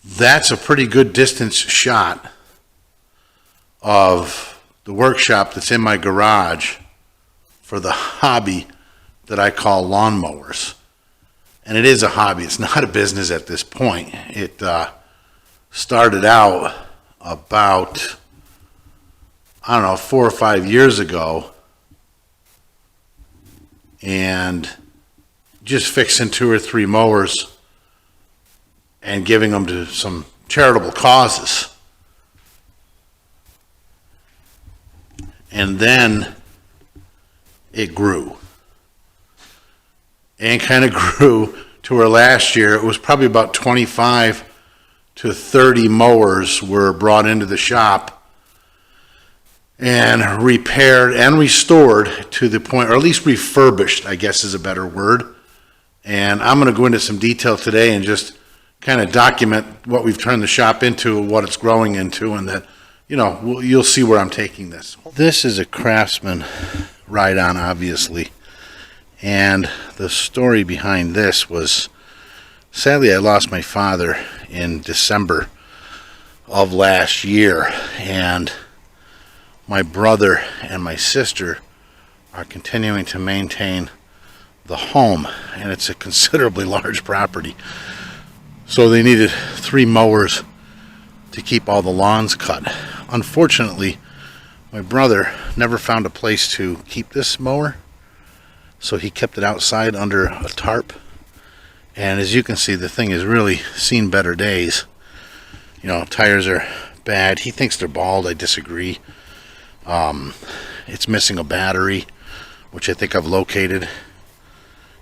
That's a pretty good distance shot of the workshop that's in my garage for the hobby that I call lawnmowers. And it is a hobby. It's not a business at this point. It started out about, I don't know, 4 or 5 years ago, and just fixing 2 or 3 mowers and giving them to some charitable causes. And then it grew. And kind of grew to where last year it was probably about 25 to 30 mowers were brought into the shop and repaired and restored to the point, or at least refurbished, I guess is a better word. And I'm going to go into some detail today and just kind of document what we've turned the shop into, what it's growing into, and that, you know, you'll see where I'm taking this. This is a Craftsman Ride On, obviously. And the story behind this was, sadly, I lost my father in December of last year, and my brother and my sister are continuing to maintain the home, and it's a considerably large property. So they needed 3 mowers to keep all the lawns cut. Unfortunately, my brother never found a place to keep this mower, so he kept it outside under a tarp. And as you can see, the thing has really seen better days. You know, tires are bad. He thinks they're bald. I disagree. It's missing a battery, which I think I've located.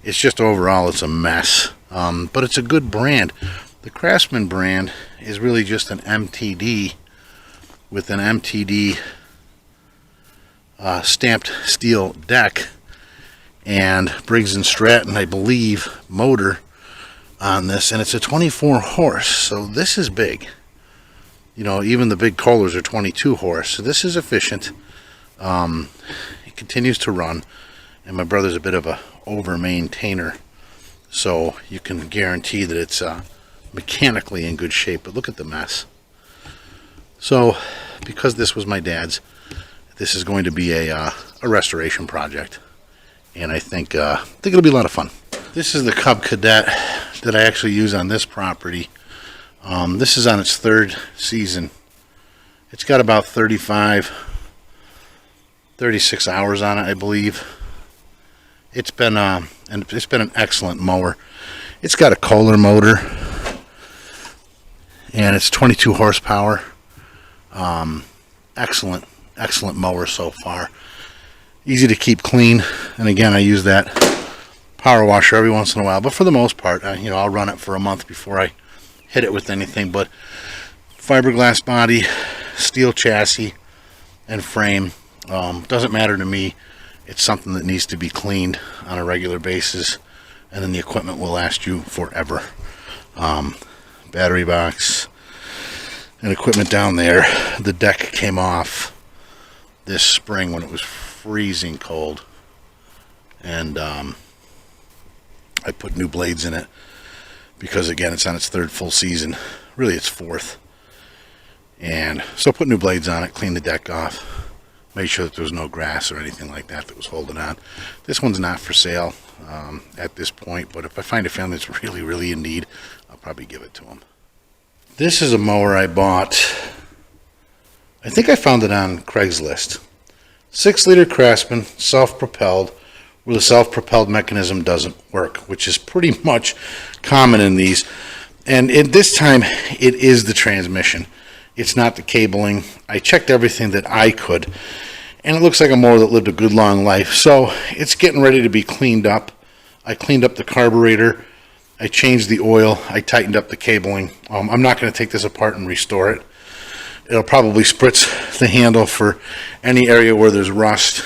It's just overall, it's a mess. But it's a good brand. The Craftsman brand is really just an MTD with an MTD stamped steel deck and Briggs & Stratton, I believe, motor on this, and it's a 24 horse, so this is big. You know, even the big Kohlers are 22 horse, so this is efficient. It continues to run, and my brother's a bit of a over maintainer, so you can guarantee that it's mechanically in good shape. But look at the mess. So because this was my dad's, this is going to be a restoration project, and I think it'll be a lot of fun. This is the Cub Cadet that I actually use on this property. This is on its 3rd season. It's got about 36 hours on it, I believe. It's been an excellent mower. It's got a Kohler motor, and it's 22 horsepower. Excellent mower so far. Easy to keep clean, and again, I use that power washer every once in a while, but for the most part, you know, I'll run it for a month before I hit it with anything. But fiberglass body, steel chassis, and frame, doesn't matter to me. It's something that needs to be cleaned on a regular basis, and then the equipment will last you forever. Battery box and equipment down there. The deck came off this spring when it was freezing cold, and I put new blades in it because, again, it's on its 3rd full season. Really, it's 4th. And so put new blades on it, clean the deck off, made sure that there was no grass or anything like that that was holding on. This one's not for sale at this point, but if I find a family that's really, really in need, I'll probably give it to them. This is a mower I bought. I think I found it on Craigslist. 6-liter Craftsman, self-propelled, where the self-propelled mechanism doesn't work, which is pretty much common in these. And this time, it is the transmission. It's not the cabling. I checked everything that I could, and it looks like a mower that lived a good long life. So it's getting ready to be cleaned up. I cleaned up the carburetor. I changed the oil. I tightened up the cabling. I'm not going to take this apart and restore it. It'll probably spritz the handle for any area where there's rust,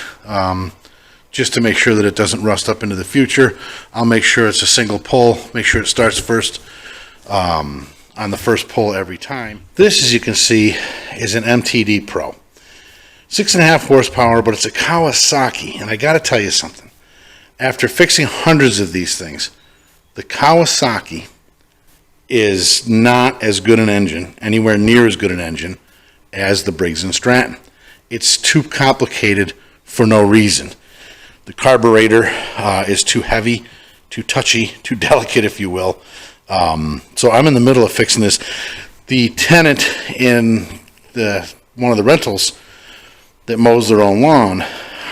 just to make sure that it doesn't rust up into the future. I'll make sure it's a single pull, make sure it starts first on the first pull every time. This, as you can see, is an MTD Pro. 6.5 horsepower, but it's a Kawasaki, and I got to tell you something. After fixing hundreds of these things, the Kawasaki is not as good an engine, anywhere near as good an engine, as the Briggs & Stratton. It's too complicated for no reason. The carburetor is too heavy, too touchy, too delicate, if you will. So I'm in the middle of fixing this. The tenant in one of the rentals that mows their own lawn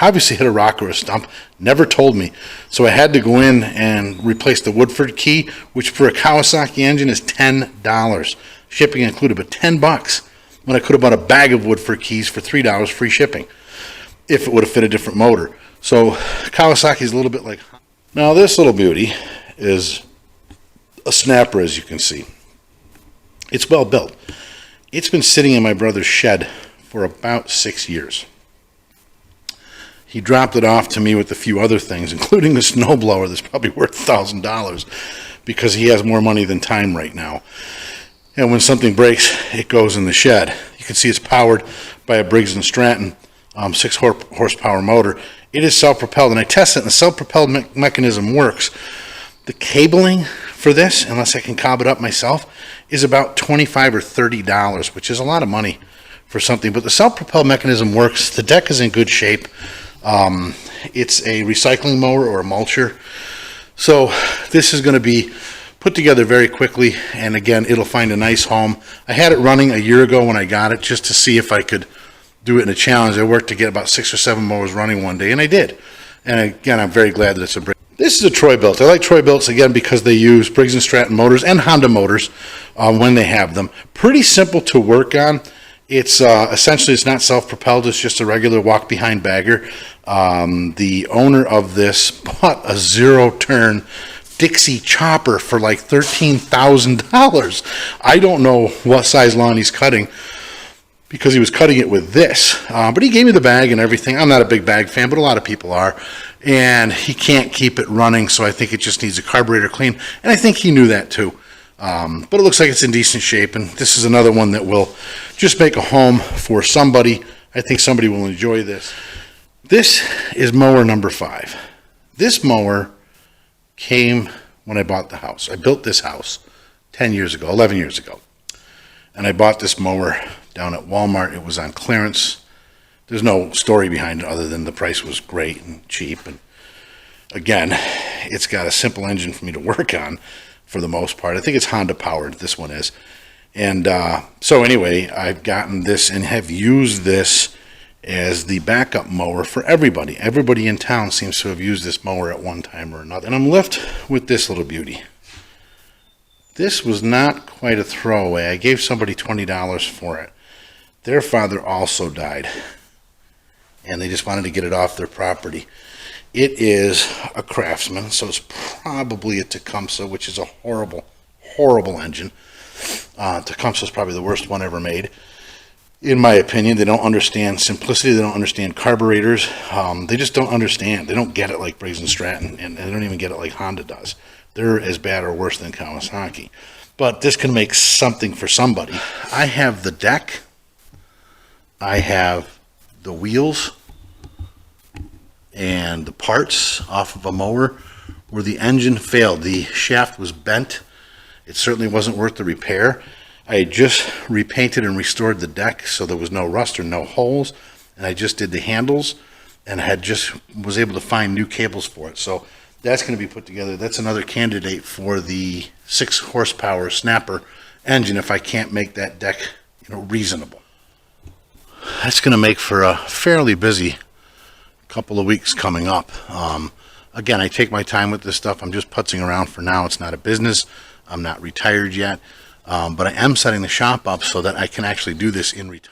obviously hit a rock or a stump, never told me. So I had to go in and replace the Woodford key, which for a Kawasaki engine is $10. Shipping included, but $10 when I could have bought a bag of Woodford keys for $3 free shipping if it would have fit a different motor. So Kawasaki is a little bit like... Now this little beauty is a snapper, as you can see. It's well built. It's been sitting in my brother's shed for about 6 years. He dropped it off to me with a few other things, including a snowblower that's probably worth $1,000 because he has more money than time right now. And when something breaks, it goes in the shed. You can see it's powered by a Briggs & Stratton 6 horsepower motor. It is self-propelled, and I tested it, and the self-propelled mechanism works. The cabling for this, unless I can cob it up myself, is about $25 or $30, which is a lot of money for something. But the self-propelled mechanism works. The deck is in good shape. It's a recycling mower or a mulcher. So this is going to be put together very quickly, and again, it'll find a nice home. I had it running a year ago when I got it just to see if I could do it in a challenge. I worked to get about 6 or 7 mowers running one day, and I did. And again, I'm very glad that it's a Briggs. This is a Troy-Bilt. I like Troy-Bilts again because they use Briggs & Stratton motors and Honda motors when they have them. Pretty simple to work on. It's essentially, it's not self-propelled. It's just a regular walk-behind bagger. The owner of this bought a zero-turn Dixie chopper for like $13,000. I don't know what size lawn he's cutting because he was cutting it with this. But he gave me the bag and everything. I'm not a big bag fan, but a lot of people are. And he can't keep it running, so I think it just needs a carburetor clean. And I think he knew that too. But it looks like it's in decent shape, and this is another one that will just make a home for somebody. I think somebody will enjoy this. This is mower number 5. This mower came when I bought the house. I built this house 10 years ago, 11 years ago. And I bought this mower down at Walmart. It was on clearance. There's no story behind it other than the price was great and cheap. And again, it's got a simple engine for me to work on for the most part. I think it's Honda powered, this one is. And so anyway, I've gotten this and have used this as the backup mower for everybody. Everybody in town seems to have used this mower at one time or another. And I'm left with this little beauty. This was not quite a throwaway. I gave somebody $20 for it. Their father also died, and they just wanted to get it off their property. It is a Craftsman, so it's probably a Tecumseh, which is a horrible, horrible engine. Tecumseh is probably the worst one ever made, in my opinion. They don't understand simplicity. They don't understand carburetors. They just don't understand. They don't get it like Briggs & Stratton, and they don't even get it like Honda does. They're as bad or worse than Kawasaki. But this can make something for somebody. I have the deck. I have the wheels and the parts off of a mower where the engine failed. The shaft was bent. It certainly wasn't worth the repair. I had just repainted and restored the deck so there was no rust or no holes, and I just did the handles and was able to find new cables for it. So that's going to be put together. That's another candidate for the 6 horsepower snapper engine if I can't make that deck, reasonable. That's going to make for a fairly busy couple of weeks coming up. Again, I take my time with this stuff. I'm just putzing around for now. It's not a business. I'm not retired yet. But I am setting the shop up so that I can actually do this in retirement.